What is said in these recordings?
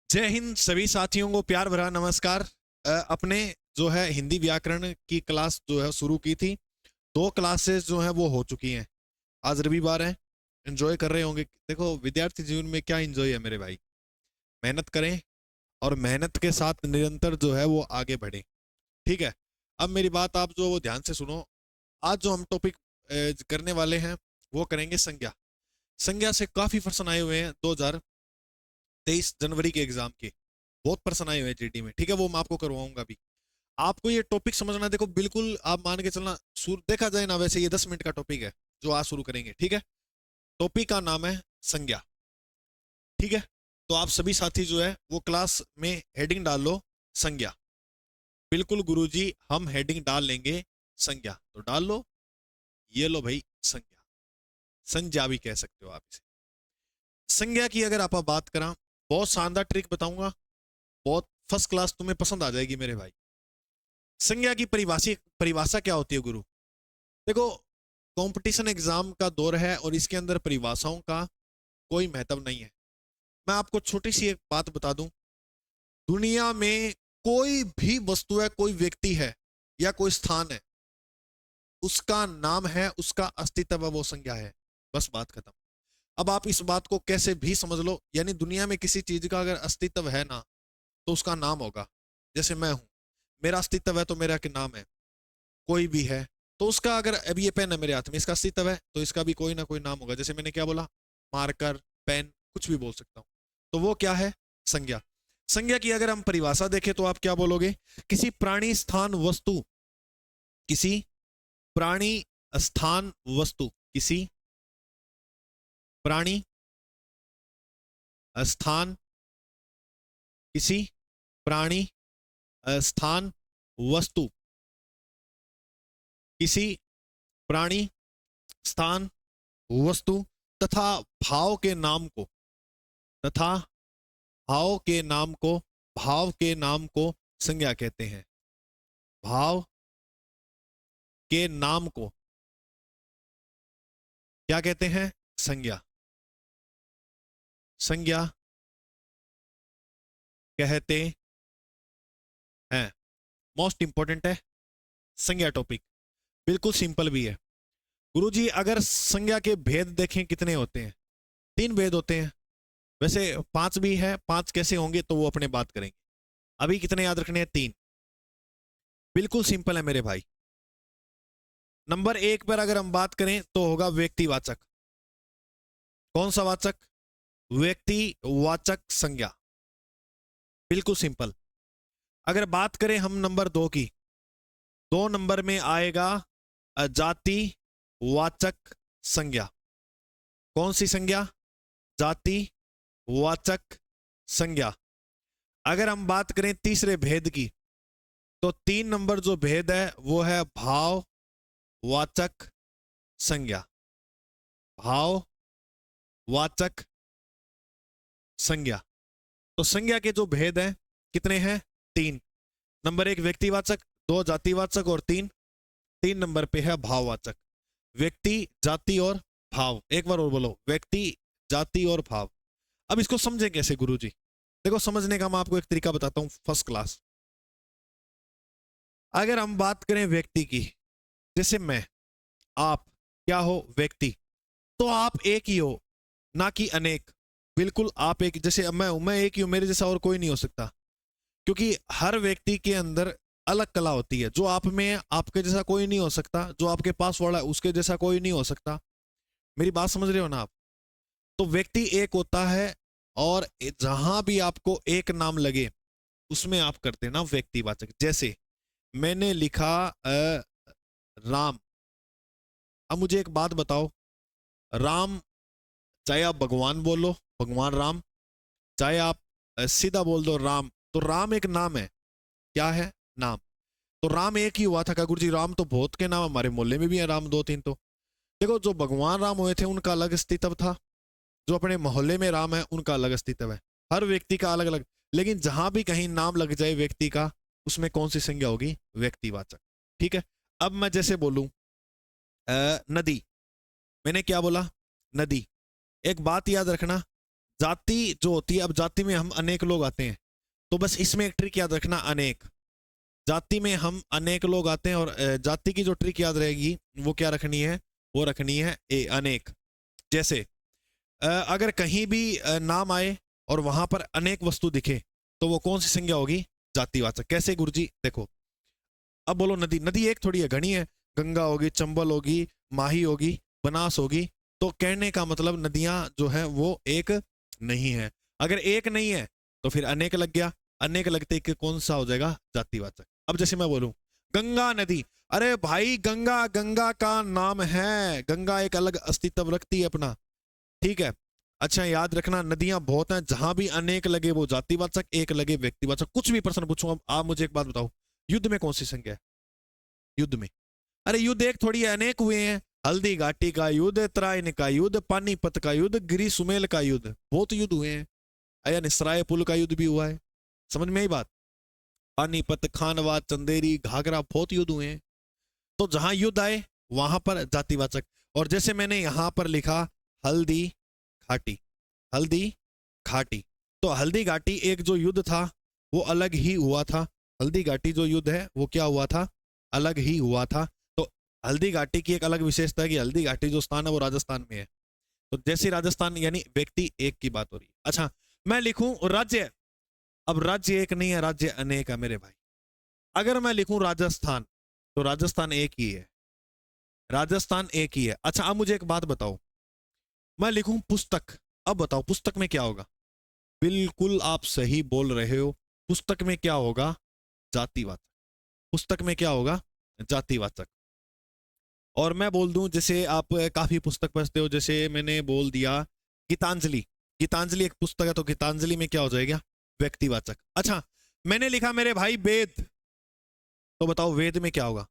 जय हिंद सभी साथियों को प्यार भरा नमस्कार। अपने जो है हिंदी व्याकरण की क्लास जो है शुरू की थी। 2 क्लासेस जो है वो हो चुकी हैं। आज रविवार है, एंजॉय कर रहे होंगे। देखो विद्यार्थी जीवन में क्या एंजॉय है मेरे भाई, मेहनत करें और मेहनत के साथ निरंतर जो है वो आगे बढ़े। ठीक है, अब मेरी बात आप जो वो ध्यान से सुनो। आज जो हम टॉपिक करने वाले हैं वो करेंगे संज्ञा। संज्ञा से काफी प्रश्न आए हुए हैं 2023 जनवरी के एग्जाम के। बहुत प्रश्न आए हुए हैं जीडी में, ठीक है, वो मैं आपको करवाऊंगा भी। आपको ये टॉपिक समझना, देखो बिल्कुल आप मान के चलना, देखा जाए ना वैसे ये 10 मिनट का टॉपिक है जो आज शुरू करेंगे। ठीक है, टॉपिक का नाम है संज्ञा। ठीक है, तो आप सभी साथी जो है वो क्लास में हेडिंग डाल लो संज्ञा। बिल्कुल गुरुजी हम हेडिंग डाल लेंगे संज्ञा, तो डाल लो। ये लो भाई संज्ञा, संज्ञा भी कह सकते हो आप इसे। संज्ञा की अगर आप बात करा, बहुत शानदार ट्रिक बताऊंगा, बहुत फर्स्ट क्लास, तुम्हें पसंद आ जाएगी मेरे भाई। संज्ञा की परिभाषा क्या होती है गुरु? देखो, कंपटीशन एग्जाम का दौर है और इसके अंदर परिभाषाओं का कोई महत्व नहीं है। मैं आपको छोटी सी एक बात बता दूं, दुनिया में कोई भी वस्तु है, कोई व्यक्ति है या कोई स्थान है, उसका नाम है, उसका अस्तित्व है, वो संज्ञा है। बस बात खत्म। अब आप इस बात को कैसे भी समझ लो, यानी दुनिया में किसी चीज का अगर अस्तित्व है ना, तो उसका नाम होगा। जैसे मैं हूं, मेरा अस्तित्व है तो मेरा क्या नाम है। कोई भी है तो उसका, अगर अभी ये पेन है मेरे हाथ में, इसका अस्तित्व है तो इसका भी कोई ना कोई नाम होगा। जैसे मैंने क्या बोला, मार्कर, पेन, कुछ भी बोल सकता हूं, तो वो क्या है? संज्ञा। संज्ञा की अगर हम परिभाषा देखें तो आप क्या बोलोगे? किसी प्राणी, स्थान, वस्तु, किसी प्राणी, स्थान, वस्तु, किसी प्राणी, स्थान, किसी प्राणी, स्थान, वस्तु, किसी प्राणी, स्थान, वस्तु तथा भाव के नाम को, तथा भाव के नाम को, भाव के नाम को संज्ञा कहते हैं। भाव के नाम को क्या कहते हैं? संज्ञा। संज्ञा कहते हैं। मोस्ट इंपॉर्टेंट है संज्ञा टॉपिक, बिल्कुल सिंपल भी है। गुरुजी अगर संज्ञा के भेद देखें कितने होते हैं? 3 भेद होते हैं। वैसे 5 भी है, 5 कैसे होंगे तो वो अपने बात करेंगे। अभी कितने याद रखने हैं? 3। बिल्कुल सिंपल है मेरे भाई। नंबर 1 पर अगर हम बात करें तो होगा व्यक्तिवाचक। कौन सा वाचक? व्यक्तिवाचक संज्ञा। बिल्कुल सिंपल। अगर बात करें हम नंबर 2 की, 2 नंबर में आएगा जाति वाचक संज्ञा। कौन सी संज्ञा? जाति वाचक संज्ञा। अगर हम बात करें तीसरे भेद की, तो 3 नंबर जो भेद है वो है भाव वाचक संज्ञा। भाव वाचक संज्ञा। तो संज्ञा के जो भेद हैं कितने हैं? 3। नंबर 1 व्यक्तिवाचक, 2 जातिवाचक और 3 नंबर पे है भाववाचक। व्यक्ति, जाति और भाव। एक बार और बोलो, व्यक्ति, जाति और भाव। अब इसको समझें कैसे गुरुजी? देखो समझने का मैं आपको एक तरीका बताता हूं फर्स्ट क्लास। अगर हम बात करें व्यक्ति की, जैसे मैं, आप क्या हो? व्यक्ति। तो आप एक ही हो, ना कि अनेक। बिल्कुल आप एक, जैसे अब मैं एक ही हूं, मेरे जैसा और कोई नहीं हो सकता, क्योंकि हर व्यक्ति के अंदर अलग कला होती है। जो आप में है, आपके जैसा कोई नहीं हो सकता। जो आपके पास वाला है उसके जैसा कोई नहीं हो सकता। मेरी बात समझ रहे हो ना आप? तो व्यक्ति एक होता है, और जहां भी आपको एक नाम लगे उसमें आप करते ना व्यक्तिवाचक। जैसे मैंने लिखा राम। अब मुझे एक बात बताओ, राम, चाहे आप भगवान बोलो, भगवान राम, चाहे आप सीधा बोल दो राम, तो राम एक नाम है। क्या है? नाम। तो राम एक ही हुआ था क्या गुरुजी? राम तो बहुत के नाम हमारे मोहल्ले में भी है, राम 2-3। तो देखो, जो भगवान राम हुए थे उनका अलग अस्तित्व था, जो अपने मोहल्ले में राम है उनका अलग अस्तित्व है। हर व्यक्ति का अलग अलग। लेकिन जहां भी कहीं नाम लग जाए व्यक्ति का, उसमें कौन सी संज्ञा होगी? व्यक्तिवाचक। ठीक है, अब मैं जैसे बोलूं नदी, मैंने क्या बोला? नदी। एक बात याद रखना, जाति जो होती है, अब जाति में हम अनेक लोग आते हैं, तो बस इसमें एक ट्रिक याद रखना, अनेक। जाति में हम अनेक लोग आते हैं, और जाति की जो ट्रिक याद रहेगी वो क्या रखनी है, वो रखनी है अनेक। जैसे अगर कहीं भी नाम आए और वहां पर अनेक वस्तु दिखे, तो वो कौन सी संज्ञा होगी, जातिवाचक। कैसे गुरुजी, देखो, अब बोलो नदी, नदी एक थोड़ी है, घनी है। गंगा होगी, चंबल होगी, माही होगी, बनास होगी। तो कहने का मतलब नदियां जो है वो एक नहीं है। अगर एक नहीं है तो फिर अनेक लग गया, अनेक लगते कि कौन सा हो जाएगा, जातिवाचक। अब जैसे मैं बोलूं गंगा नदी, अरे भाई गंगा, गंगा का नाम है, गंगा एक अलग अस्तित्व रखती है अपना, ठीक है। अच्छा याद रखना, नदियां बहुत हैं, जहां भी अनेक लगे वो जातिवाचक, एक लगे व्यक्तिवाचक। कुछ भी प्रश्न पूछूं, अब आप मुझे एक बात बताओ, युद्ध में कौन सी संज्ञा है, युद्ध में? अरे युद्ध एक थोड़ी है, अनेक हुए हैं। हल्दी घाटी का युद्ध, त्राइन का युद्ध, पानीपत का युद्ध, गिरी सुमेल का युद्ध, बहुत युद्ध हुए हैं। अया निसराय पुल का युद्ध भी हुआ है, समझ में आई बात? पानीपत, खानवा, चंदेरी, घाघरा, बहुत युद्ध हुए हैं। तो जहां युद्ध आए वहां पर जातिवाचक। और जैसे मैंने यहां पर लिखा हल्दी घाटी, हल्दी घाटी, तो हल्दी घाटी एक जो युद्ध था वो अलग ही हुआ था। हल्दी घाटी जो युद्ध है वो क्या हुआ था, अलग ही हुआ था। तो हल्दी घाटी की एक अलग विशेषता है कि हल्दी घाटी जो स्थान है वो राजस्थान में है। तो जैसे राजस्थान यानी व्यक्ति एक की बात हो रही है। अच्छा मैं लिखूं राज्य, अब राज्य एक नहीं है, राज्य अनेक है मेरे भाई। अगर मैं लिखूं राजस्थान, तो राजस्थान एक ही है, राजस्थान एक ही है। अच्छा अब मुझे एक बात बताओ, मैं लिखूं पुस्तक, अब बताओ पुस्तक में क्या होगा? बिल्कुल आप सही बोल रहे हो, पुस्तक में क्या होगा, जातिवाचक। पुस्तक में क्या होगा, जातिवाचक। और मैं बोल दूं, जैसे आप काफी पुस्तक पढ़ते हो, जैसे मैंने बोल दिया गीतांजलि, गीतांजलि एक पुस्तक है, तो गीतांजलि में क्या हो जाएगा, व्यक्तिवाचक। अच्छा मैंने लिखा मेरे भाई वेद, तो बताओ वेद में क्या होगा?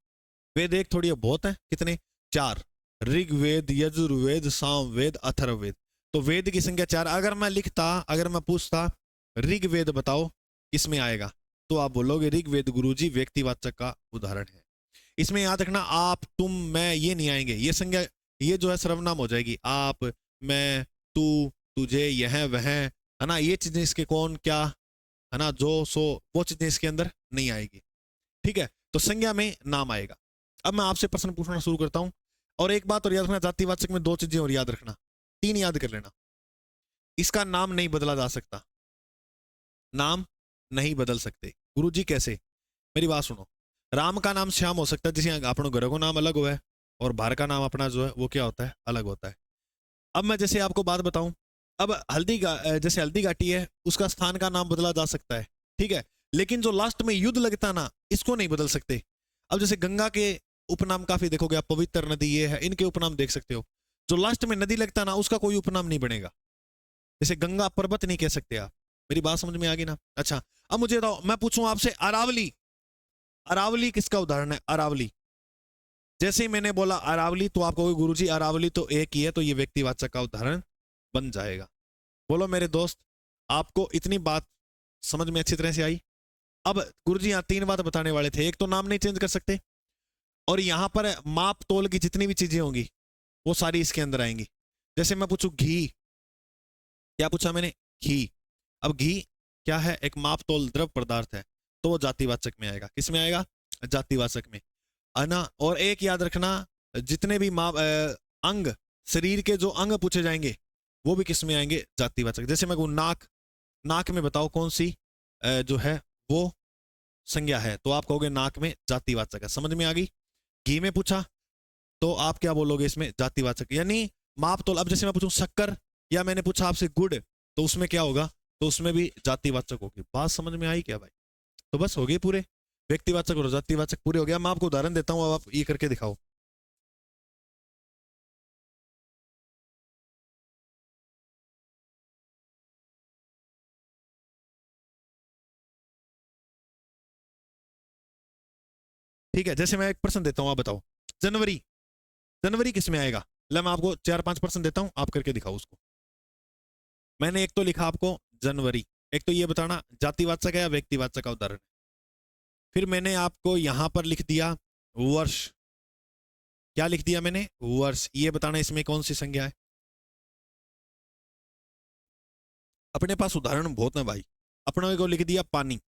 वेद एक थोड़ी है, बहुत है, कितने, चार। ऋग्वेद, यजुर्वेद, सामवेद, अथर्ववेद। तो वेद की संख्या चार। अगर मैं लिखता, अगर मैं पूछता ऋग्वेद बताओ किसमें आएगा, तो आप बोलोगे ऋग्वेद गुरुजी व्यक्तिवाचक का उदाहरण है। इसमें याद रखना आप, तुम, मैं, ये नहीं आएंगे, ये संज्ञा, ये जो है सर्वनाम हो जाएगी। आप, मैं, तू, तुझे, यह, वह, है ना, ये चीजें इसके, कौन, क्या, है ना, जो, सो, वो चीजें इसके अंदर नहीं आएगी, ठीक है। तो संज्ञा में नाम आएगा। अब मैं आपसे प्रश्न पूछना शुरू करता हूं। और एक बात और याद रखना, जातिवाचक में दो चीजें और याद रखना, तीन याद कर लेना। इसका नाम नहीं बदला जा सकता, नाम नहीं बदल सकते। गुरुजी कैसे? मेरी बात सुनो, राम का नाम श्याम हो सकता है, जैसे अपने घर को नाम अलग हुआ है, और बाहर का नाम अपना जो है वो क्या होता है, अलग होता है। अब मैं जैसे आपको बात बताऊं, अब जैसे हल्दी घाटी है, उसका स्थान का नाम बदला जा सकता है, ठीक है। लेकिन जो लास्ट में युद्ध लगता ना, इसको नहीं बदल सकते। अब जैसे गंगा के उपनाम काफी देखोगे आप, पवित्र नदी ये है, इनके उपनाम देख सकते हो। जो लास्ट में नदी लगता ना, उसका कोई उपनाम नहीं बनेगा। जैसे गंगा पर्वत नहीं कह सकते आप। मेरी बात समझ में आ गई ना? अच्छा अब मुझे बताओ, मैं पूछूं आपसे अरावली, अरावली किसका उदाहरण है, अरावली? जैसे ही मैंने बोला अरावली, तो आप कहोगे गुरुजी अरावली तो एक ही है, तो ये व्यक्तिवाचक का उदाहरण बन जाएगा। बोलो मेरे दोस्त, आपको इतनी बात समझ में अच्छी तरह से आई? अब गुरुजी यहाँ तीन बात बताने वाले थे। एक तो नाम नहीं चेंज कर सकते, और यहां पर माप तोल की जितनी भी चीजें होंगी वो सारी इसके अंदर आएंगी। जैसे मैं पूछूं घी, क्या पूछा मैंने, घी। अब घी क्या है, एक माप तोल द्रव पदार्थ है, तो वो जातिवाचक में आएगा। किस में आएगा, जातिवाचक में, है ना। और एक याद रखना, जितने भी माप अंग, शरीर के जो अंग पूछे जाएंगे वो भी किस में आएंगे, जातिवाचक। जैसे मैं कहूं नाक, नाक में बताओ कौन सी जो है वो संज्ञा है, तो आप कहोगे नाक में जातिवाचक है। समझ में आ गई? घी में पूछा तो आप क्या बोलोगे, इसमें जातिवाचक, यानी माप तोल। अब जैसे मैं पूछूं शक्कर, या मैंने पूछा आपसे गुड़, तो उसमें क्या होगा, तो उसमें भी जातिवाचक होगी। बात समझ में आई क्या भाई? तो बस हो गए पूरे, व्यक्तिवाचक और जातिवाचक पूरे हो गया। मैं आपको उदाहरण देता हूं, अब आप ये करके दिखाओ। ठीक है, जैसे मैं एक प्रश्न देता हूं, आप बताओ जनवरी, जनवरी किस में आएगा? मैं आपको चार पांच प्रश्न देता हूं, आप करके दिखाओ उसको। मैंने एक तो लिखा आपको जनवरी, एक तो ये बताना जातिवाचक है या व्यक्तिवाचक का उदाहरण है। फिर मैंने आपको यहां पर लिख दिया वर्ष, क्या लिख दिया मैंने, वर्ष। ये बताना इसमें कौन सी संज्ञा है। अपने पास उदाहरण बहुत है भाई। अपने को लिख दिया पानी,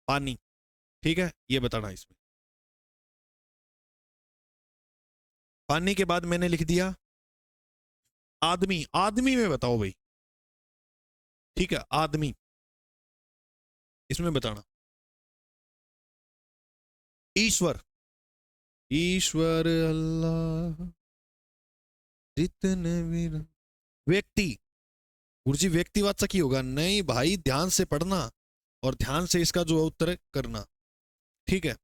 पानी, ठीक है, ये बताना इसमें। पानी के बाद मैंने लिख दिया आदमी, आदमी में बताओ भाई, ठीक है, आदमी, इसमें बताना। ईश्वर, ईश्वर अल्लाह जितने भी। व्यक्ति, गुरुजी व्यक्तिवाचक ही होगा? नहीं भाई, ध्यान से पढ़ना और ध्यान से इसका जो उत्तर करना, ठीक है।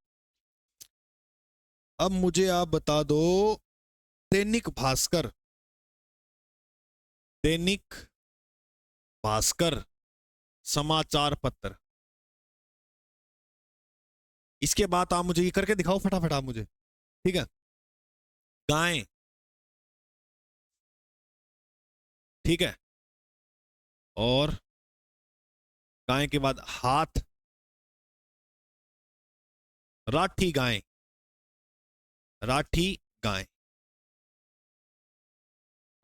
अब मुझे आप बता दो, दैनिक भास्कर, दैनिक भास्कर समाचार पत्र। इसके बाद आप मुझे ये करके दिखाओ फटाफट आप मुझे, ठीक है। गाय, ठीक है, और गाय के बाद हाथ, राठी गाय, राठी गाय,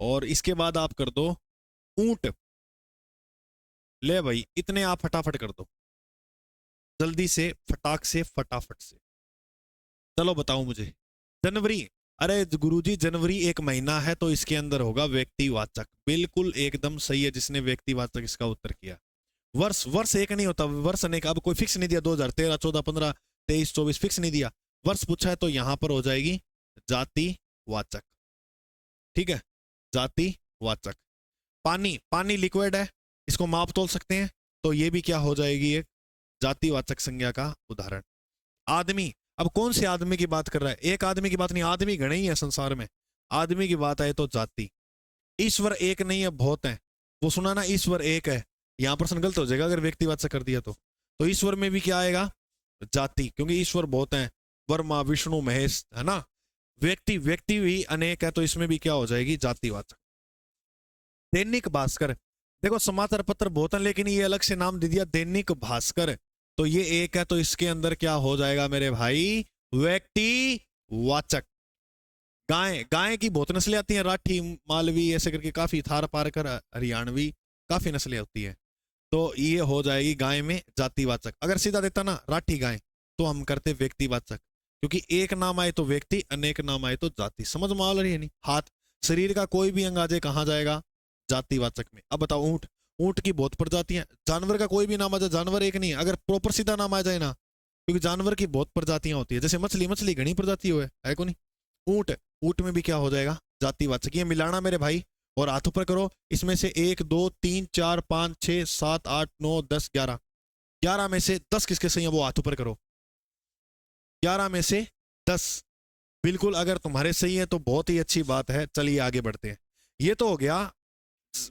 और इसके बाद आप कर दो ऊंट। ले भाई, इतने आप फटाफट कर दो, जल्दी से, फटाक से, फटाफट से। चलो बताओ मुझे, जनवरी। अरे गुरुजी जनवरी एक महीना है तो इसके अंदर होगा व्यक्तिवाचक, बिल्कुल एकदम सही है जिसने व्यक्तिवाचक इसका उत्तर किया। वर्ष, वर्ष एक नहीं होता, वर्ष अनेक। अब कोई फिक्स नहीं दिया 2013, 14, 15, 23, 24, फिक्स नहीं दिया। वर्ष पूछा है तो यहां पर हो जाएगी जातिवाचक, ठीक है, जातिवाचक। पानी, पानी लिक्विड है, इसको माप तोल सकते हैं, तो ये भी क्या हो जाएगी, एक जातिवाचक संज्ञा का उदाहरण। आदमी, अब कौन से आदमी की बात कर रहा है? एक आदमी की बात नहीं, आदमी घने ही है संसार में, आदमी की बात आए तो जाति। ईश्वर एक नहीं है, बहुत है, वो सुना ना, ईश्वर एक है। यहां पर गलत हो जाएगा अगर व्यक्तिवाचक कर दिया तो ईश्वर में भी क्या आएगा, जाति, क्योंकि ईश्वर बहुत है, वर्मा, विष्णु, महेश, है ना। व्यक्ति, व्यक्ति भी अनेक है, तो इसमें भी क्या हो जाएगी, जातिवाचक। दैनिक भास्कर, देखो समाचार पत्र बहुत है, लेकिन ये अलग से नाम दे दिया दैनिक भास्कर, तो ये एक है, तो इसके अंदर क्या हो जाएगा मेरे भाई, व्यक्तिवाचक। गाय, गाय की बहुत नस्लें आती हैं, राठी, मालवी, ऐसे करके काफी, थार पारकर, हरियाणवी, काफी नस्लें होती है, तो ये हो जाएगी गाय में जातिवाचक। अगर सीधा देता ना राठी गाय, तो हम करते व्यक्तिवाचक, क्योंकि एक नाम आए तो व्यक्ति, अनेक नाम आए तो जाति। समझ में आ रही है नहीं? हाथ, शरीर का कोई भी अंग आ जाए कहां जाएगा, जातिवाचक में। अब बताओ ऊंट, ऊंट की बहुत प्रजातियां। जानवर का कोई भी नाम आ जाए, जानवर एक नहीं है, अगर प्रॉपर सीधा नाम आ जाए ना, क्योंकि जानवर की बहुत प्रजातियां होती है, जैसे मछली, मछली घनी प्रजाति है को नहीं। ऊंट, ऊंट में भी क्या हो जाएगा, जातिवाचक। ये मिलाना मेरे भाई, और हाथों पर करो, इसमें से 1, 2, 3, 4, 5, 6, 7, 8, 9, 10, 11, 11 में से 10 किसके सही है वो हाथों पर करो। 11 में से 10 बिल्कुल अगर तुम्हारे सही है तो बहुत ही अच्छी बात है। चलिए आगे बढ़ते हैं। ये तो हो गया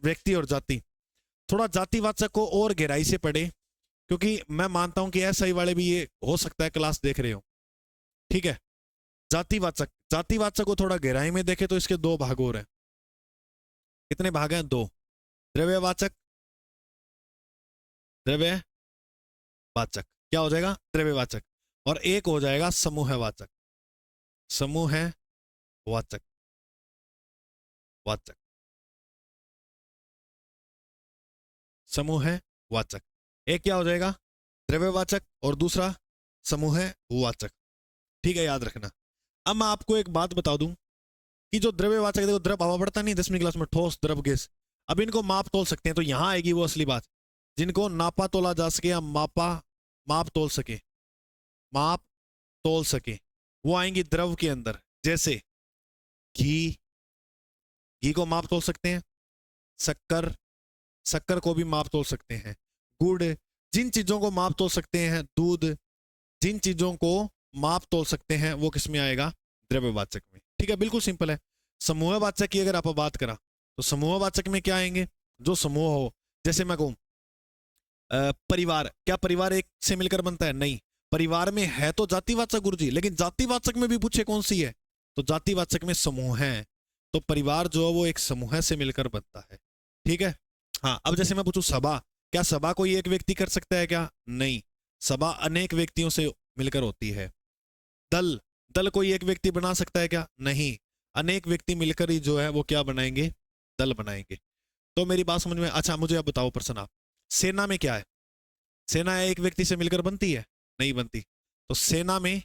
व्यक्ति और जाति। थोड़ा जातिवाचक को और गहराई से पढ़े, क्योंकि मैं मानता हूं कि एसआई वाले भी ये हो सकता है क्लास देख रहे हो, ठीक है। जातिवाचक, जातिवाचक को थोड़ा गहराई में देखे तो इसके 2 भाग और हैं। कितने भाग हैं? 2। द्रव्यवाचक, द्रव्यवाचक क्या हो जाएगा, द्रव्यवाचक, और एक हो जाएगा समूहवाचक, समूहवाचक, वाचक, समूहवाचक। एक क्या हो जाएगा, द्रव्यवाचक, और दूसरा समूहवाचक, ठीक है, याद रखना। अब मैं आपको एक बात बता दूं कि जो द्रव्यवाचक, देखो द्रव हवा बढ़ता नहीं 10वीं क्लास में, ठोस, द्रव, गैस। अब इनको माप तोल सकते हैं, तो यहां आएगी वो असली बात, जिनको नापा तोला जा सके या माप तोल सके, माप तोल सके, वो आएंगी द्रव के अंदर। जैसे घी, घी को माप तोल सकते हैं। शक्कर, शक्कर को भी माप तोल सकते हैं। गुड़, जिन चीजों को माप तोल सकते हैं, दूध, जिन चीजों को माप तोल सकते हैं, वो किस में आएगा, द्रव्यवाचक में, ठीक है, बिल्कुल सिंपल है। समूहवाचक की अगर आप बात करा तो समूहवाचक में क्या आएंगे, जो समूह हो। जैसे मैं कहूं परिवार, क्या परिवार एक से मिलकर बनता है? नहीं, परिवार में है तो जातिवाचक गुरुजी, लेकिन जातिवाचक में भी पूछे कौन सी है, तो जातिवाचक में समूह है, तो परिवार जो है वो एक समूह से मिलकर बनता है, ठीक है। हाँ, अब जैसे मैं पूछूं सभा, क्या सभा कोई एक व्यक्ति कर सकता है क्या? नहीं, सभा अनेक व्यक्तियों से मिलकर होती है। दल, दल कोई एक व्यक्ति बना सकता है क्या? नहीं, अनेक व्यक्ति मिलकर ही जो है वो क्या बनाएंगे, दल बनाएंगे। तो मेरी बात समझ में, अच्छा मुझे अब बताओ प्रश्न आप, सेना में क्या है? सेना एक व्यक्ति से मिलकर बनती है? नहीं बनती। तो सेना में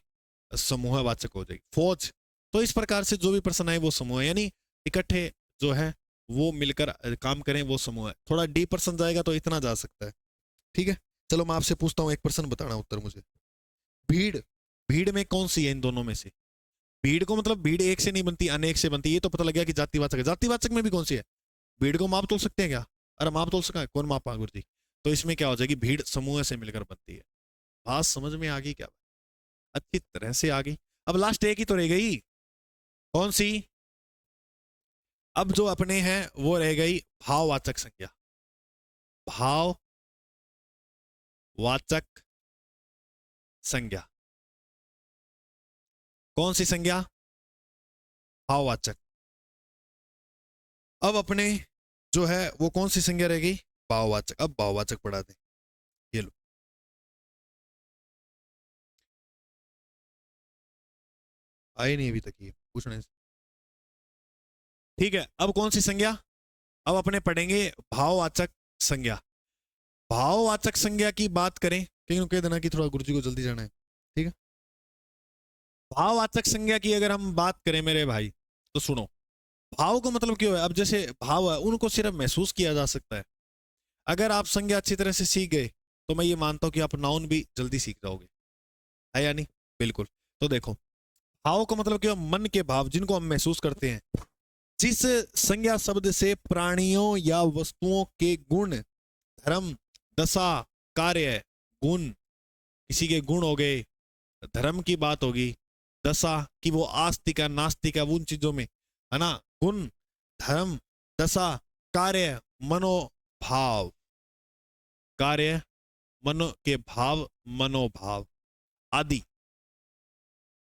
समूहवाचक हो जाएगी। फौज, तो इस प्रकार से जो भी प्रश्न आए वो समूह है, यानी इकट्ठे जो है वो मिलकर काम करें, वो समूह है। थोड़ा डी प्रश्न जाएगा तो इतना जा सकता है। ठीक है, चलो मैं आपसे पूछता हूँ एक प्रश्न, बताना उत्तर मुझे। भीड़, भीड़ में कौन सी है इन दोनों में से? भीड़ को मतलब भीड़ एक से नहीं बनती, अनेक से बनती है, ये तो पता लग गया कि जातिवाचक है। जातिवाचक में भी कौन सी है? भीड़ को माप तोल सकते हैं क्या? अरे माप तोल सका है, कौन मापा गुरु जी? तो इसमें क्या हो जाएगी, भीड़ समूह से मिलकर बनती है। बात समझ में आ गई क्या? अच्छी तरह से आ गई। अब लास्ट एक ही तो रह गई, कौन सी? अब जो अपने हैं वो रह गई भाववाचक संज्ञा। भाववाचक संज्ञा, कौन सी संज्ञा? भाववाचक। अब अपने जो है वो कौन सी संज्ञा रह गई? भाववाचक। अब भाववाचक पढ़ा दें, ये लो। आए नहीं अभी तक ये पूछने से। ठीक है, अब कौन सी संज्ञा? अब अपने पढ़ेंगे भाववाचक संज्ञा। भाववाचक संज्ञा की बात करें, क्यों कह देना कि थोड़ा गुरुजी को जल्दी जाना है। ठीक है, भाववाचक संज्ञा की अगर हम बात करें मेरे भाई, तो सुनो। भाव को मतलब क्यों है? अब जैसे भाव है उनको सिर्फ महसूस किया जा सकता है। अगर आप संज्ञा अच्छी तरह से सीख गए तो मैं ये मानता हूं कि आप नाउन भी जल्दी सीख जाओगे, है या नहीं? बिल्कुल। तो देखो, भाव का मतलब क्या? मन के भाव, जिनको हम महसूस करते हैं। जिस संज्ञा शब्द से प्राणियों या वस्तुओं के गुण, धर्म, दशा, कार्य, गुण, किसी के गुण हो गए, धर्म की बात होगी, दशा कि वो आस्तिक है नास्तिक है, उन चीजों में है ना, गुण, धर्म, दशा, कार्य, मनोभाव, कार्य, मनो के भाव, मनोभाव आदि,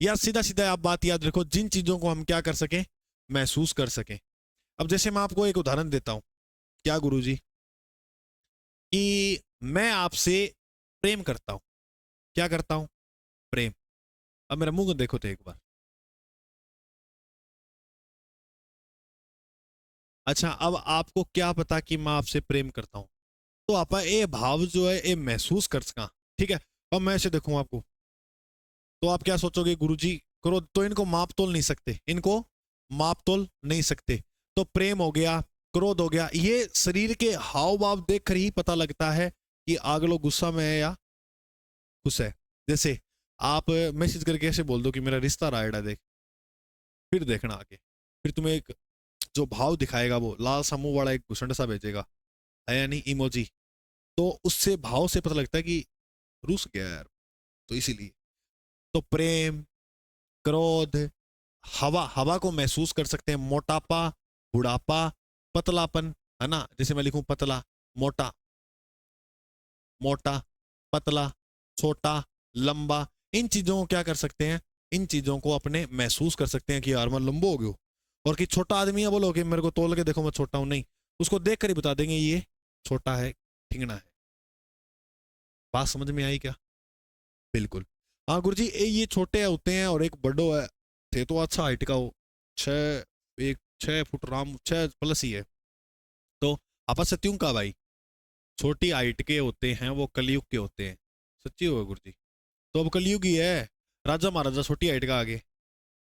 या सीधा सीधा आप बात याद रखो, जिन चीजों को हम क्या कर सकें, महसूस कर सकें। अब जैसे मैं आपको एक उदाहरण देता हूं, क्या गुरुजी, कि मैं आपसे प्रेम करता हूं। क्या करता हूं? प्रेम। अब मेरा मुंह देखो तो एक बार। अच्छा, अब आपको क्या पता कि मैं आपसे प्रेम करता हूं? तो आप ये भाव जो है ये महसूस कर सका। ठीक है, अब मैं ऐसे देखूं आपको, तो आप क्या सोचोगे, गुरुजी करो, तो इनको माप तोल नहीं सकते, इनको माप तोल नहीं सकते। तो प्रेम हो गया, क्रोध हो गया, ये शरीर के हाव भाव देख कर ही पता लगता है कि अगलो गुस्सा में है या खुश है। जैसे आप मैसेज करके ऐसे बोल दो कि मेरा रिश्ता रायडा देख, फिर देखना आगे, फिर तुम्हें एक जो भाव दिखाएगा वो लाल सा मुंह वाला एक घुसंड सा भेजेगा, है या नहीं, इमोजी। तो उससे भाव से पता लगता है कि रुस गया यार, तो इसीलिए। तो प्रेम, क्रोध, हवा, हवा को महसूस कर सकते हैं, मोटापा, बुढ़ापा, पतलापन, है ना, जैसे मैं लिखूं पतला, मोटा, मोटा, पतला, छोटा, लंबा, इन चीजों को क्या कर सकते हैं, इन चीजों को अपने महसूस कर सकते हैं कि यार मैं लंबो हो गयो। और कि छोटा आदमी है, बोलो कि मेरे को तोल के देखो मैं छोटा हूं, नहीं, उसको देख कर ही बता देंगे ये छोटा है, ठिंगना है। बात समझ में आई क्या? बिल्कुल। हाँ गुरुजी, ये छोटे होते हैं और एक बड़ो है, थे तो अच्छा हाइट का हो, छः, एक 6 फुट राम, 6 प्लस ही है। तो आपस से त्यों का भाई, छोटी हाइट के होते हैं वो कलयुग के होते हैं। सच्ची होगा गुरुजी। तो अब कलयुग ही है, राजा महाराजा छोटी हाइट का आगे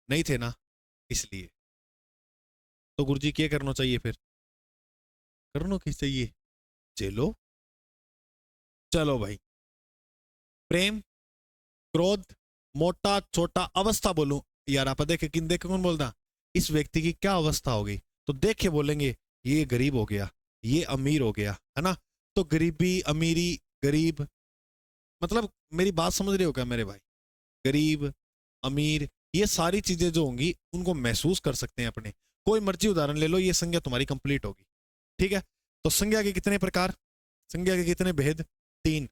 नहीं थे ना, इसलिए। तो गुरुजी क्या करना चाहिए फिर? करना क्या चाहिए? चलो, चलो भाई, प्रेम, क्रोध, मोटा छोटा, अवस्था बोलूं, यार आप देखे किन देखे कौन बोलता, इस व्यक्ति की क्या अवस्था होगी, तो देख के बोलेंगे ये गरीब हो गया, ये अमीर हो गया, है ना। तो गरीबी, अमीरी, गरीब, मतलब मेरी बात समझ रहे हो क्या मेरे भाई? गरीब, अमीर, ये सारी चीजें जो होंगी उनको महसूस कर सकते हैं अपने। कोई मर्जी उदाहरण ले लो, ये संज्ञा तुम्हारी कंप्लीट होगी। ठीक है, तो संज्ञा के कितने प्रकार, संज्ञा के कितने भेद? 3।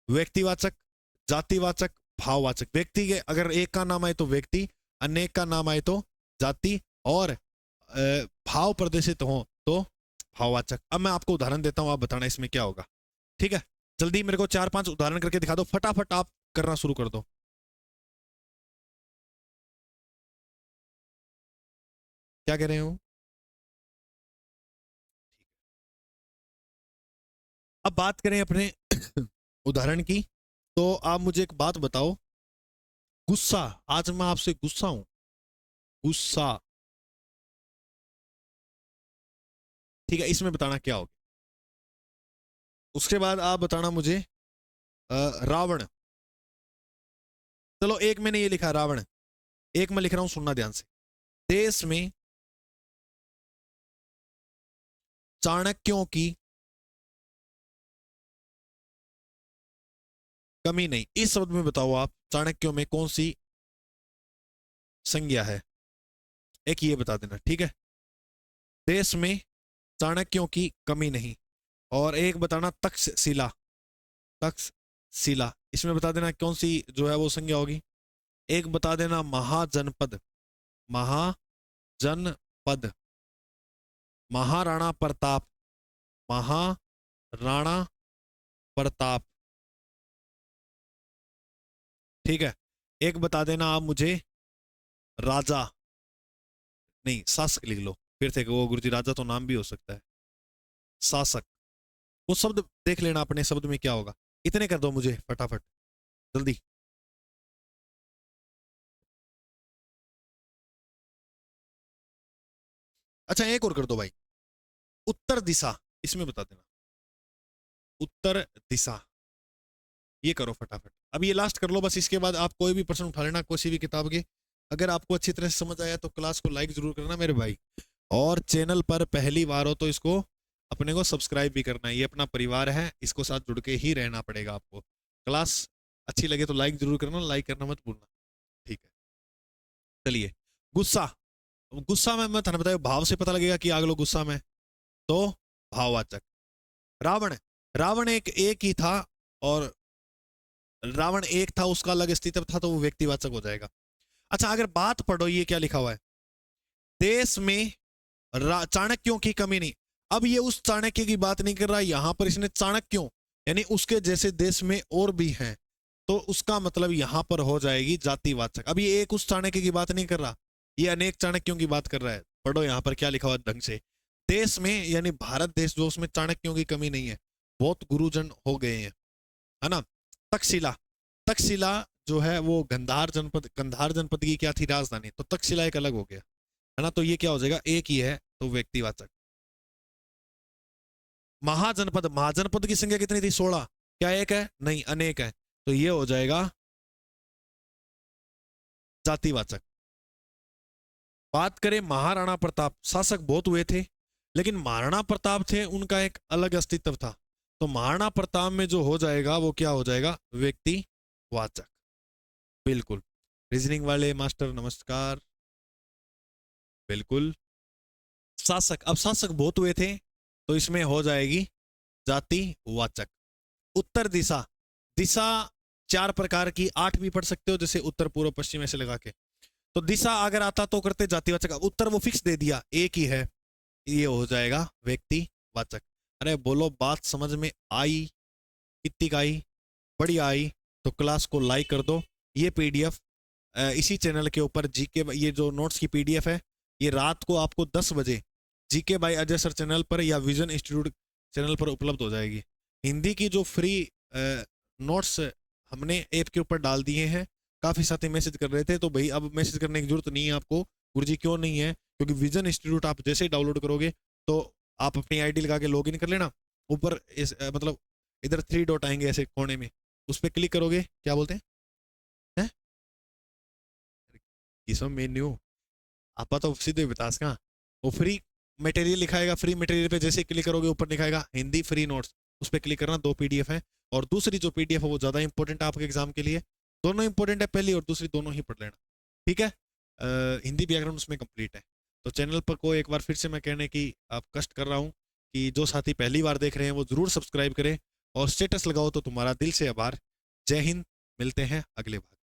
व्यक्तिवाचक, जातिवाचक, भाववाचक। व्यक्ति के अगर एक का नाम आए तो व्यक्ति, अनेक का नाम आए तो जाति, और भाव प्रदर्शित हो तो भाववाचक। अब मैं आपको उदाहरण देता हूं, आप बताना इसमें क्या होगा। ठीक है, जल्दी मेरे को 4-5 उदाहरण करके दिखा दो, फटाफट आप करना शुरू कर दो। क्या कह रहे हो? अब बात करें अपने उदाहरण की, तो आप मुझे एक बात बताओ, गुस्सा, आज मैं आपसे गुस्सा हूं, गुस्सा, ठीक है, इसमें बताना क्या होगा। उसके बाद आप बताना मुझे रावण, चलो एक मैंने ये लिखा रावण, एक मैं लिख रहा हूं, सुनना ध्यान से। देश में चाणक्यों की कमी नहीं, इस शब्द में बताओ आप चाणक्यों में कौन सी संज्ञा है, एक ये बता देना, ठीक है। देश में चाणक्यों की कमी नहीं, और एक बताना तक्षशिला, तक्षशिला, इसमें बता देना कौन सी जो है वो संज्ञा होगी। एक बता देना महाजनपद, महाजनपद, महाराणा प्रताप, महाराणा प्रताप, ठीक है। एक बता देना आप मुझे राजा, नहीं शासक लिख लो, फिर से वो गुरुजी राजा तो नाम भी हो सकता है, शासक, वो शब्द देख लेना अपने शब्द में क्या होगा। इतने कर दो मुझे फटाफट, जल्दी। अच्छा एक और कर दो भाई, उत्तर दिशा, इसमें बता देना उत्तर दिशा, ये करो फटाफट। अब ये लास्ट कर लो बस, इसके बाद आप कोई भी प्रश्न उठा लेना किसी भी किताब के। अगर आपको अच्छी तरह से समझ आया तो क्लास को लाइक जरूर करना मेरे भाई, और चैनल पर पहली बार हो तो इसको अपने को सब्सक्राइब भी करना है, ये अपना परिवार है, इसको साथ जुड़ के ही रहना पड़ेगा आपको। क्लास अच्छी लगे तो लाइक जरूर करना, लाइक करना मत भूलना, ठीक है। चलिए, गुस्सा, गुस्सा में मैं थाने बताया भाव से पता लगेगा कि आग लो गुस्सा में, तो भाववाचक। रावण, रावण एक ही था, और रावण एक था, उसका अलग अस्तित्व था, तो वो व्यक्तिवाचक हो जाएगा। अच्छा अगर बात पढ़ो, ये क्या लिखा हुआ है, देश में चाणक्यों की कमी नहीं। अब ये उस चाणक्य की बात नहीं कर रहा, यहां पर इसने चाणक्यों यानी उसके जैसे देश में और भी हैं, तो उसका मतलब यहां पर हो जाएगी जातिवाचक। अब ये एक उस चाणक्य की बात नहीं कर रहा, ये अनेक चाणक्यों की बात कर रहा है। पढ़ो यहां पर क्या लिखा हुआ ढंग से, देश में यानी भारत देश जो, उसमें चाणक्यों की कमी नहीं है, बहुत गुरुजन हो गए हैं, है ना। तक्षशिला, तक्षशिला जो है वो गंधार जनपद की क्या थी, राजधानी, तो तक्षशिला एक अलग हो गया, है ना। तो ये क्या हो जाएगा, एक ही है, तो व्यक्तिवाचक। महाजनपद, महाजनपद की संख्या कितनी थी, 16, क्या एक है, नहीं अनेक है, तो ये हो जाएगा जातिवाचक। बात करें महाराणा प्रताप, शासक बहुत हुए थे, लेकिन महाराणा प्रताप थे, उनका एक अलग अस्तित्व था, तो महाराणा प्रताप में जो हो जाएगा वो क्या हो जाएगा, व्यक्तिवाचक। बिल्कुल, रीजनिंग वाले मास्टर नमस्कार, बिल्कुल। शासक, अब शासक बहुत हुए थे, तो इसमें हो जाएगी जातिवाचक। उत्तर दिशा, दिशा 4 प्रकार की, 8 भी पढ़ सकते हो, जैसे उत्तर पूर्व पश्चिम ऐसे लगा के, तो दिशा अगर आता तो करते जातिवाचक, उत्तर वो फिक्स दे दिया एक ही है, ये हो जाएगा व्यक्तिवाचक। अरे बोलो बात समझ में आई, कितनी आई, बढ़िया आई, तो क्लास को लाइक कर दो। ये पीडीएफ इसी चैनल के ऊपर जीके, ये जो नोट्स की पीडीएफ है, ये रात को आपको 10 बजे GK by Ajay sir channel पर या विजन इंस्टीट्यूट चैनल पर उपलब्ध हो जाएगी। हिंदी की जो फ्री नोट्स हमने ऐप के ऊपर डाल दिए हैं, काफ़ी साथी मैसेज कर रहे थे, तो भाई अब मैसेज करने की जरूरत नहीं है आपको, गुरुजी क्यों नहीं है, क्योंकि विजन इंस्टीट्यूट आप जैसे ही डाउनलोड करोगे तो आप अपनी आईडी लगा के लॉगिन कर लेना। ऊपर इस मतलब इधर 3 डॉट आएंगे ऐसे कोने में, उस पर क्लिक करोगे, क्या बोलते हैं किसम मेन्यू, आप तो सीधे बतास का, वो फ्री मटेरियल लिखाएगा, फ्री मटेरियल पे जैसे क्लिक करोगे ऊपर लिखाएगा हिंदी फ्री नोट्स, उस पर क्लिक करना, 2 पीडीएफ है, और दूसरी जो पीडीएफ है वो ज़्यादा इंपॉर्टेंट है आपके एग्जाम के लिए, दोनों इंपॉर्टेंट है, पहली और दूसरी दोनों ही पढ़ लेना, ठीक है। हिंदी व्याकरण उसमें कंप्लीट है। तो चैनल पर को एक बार फिर से मैं कहने की आप कष्ट कर रहा हूँ कि जो साथी पहली बार देख रहे हैं वो जरूर सब्सक्राइब करें और स्टेटस लगाओ, तो तुम्हारा दिल से आभार। जय हिंद, मिलते हैं अगले बार।